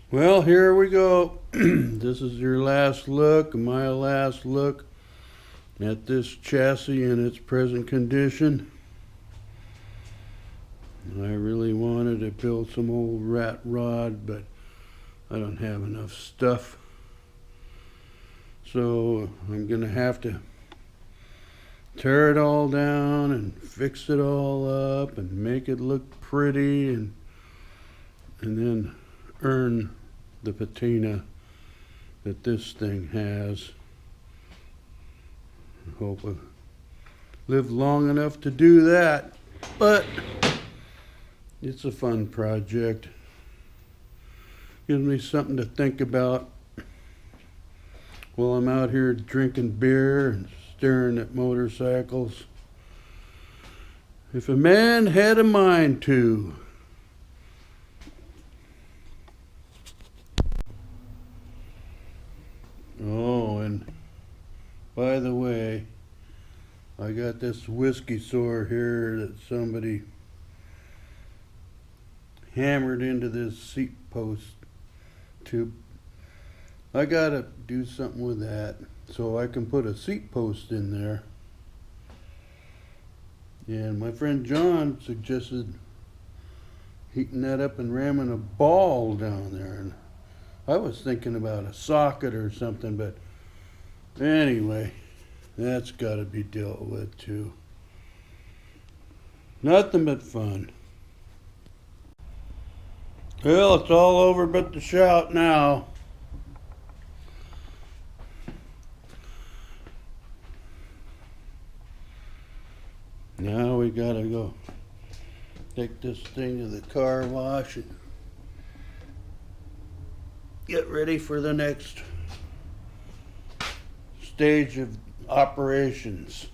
Well, here we go. This is your last look, my last look at this chassis in its present condition. I really wanted to build some old rat rod, but I don't have enough stuff. So I'm going to have to tear it all down and fix it all up and make it look pretty and then earn the patina that this thing has. I hope I live long enough to do that, but it's a fun project. Gives me something to think about while I'm out here drinking beer and staring at motorcycles. If a man had a mind to. Oh, and by the way, I got this whiskey sore here that somebody hammered into this seat post tube. I gotta do something with that so I can put a seat post in there. And my friend John suggested heating that up and ramming a ball down there. And I was thinking about a socket or something, but anyway, that's got to be dealt with too. Nothing but fun. Well, it's all over but the shout now. Now we gotta go take this thing to the car wash and get ready for the next stage of operations.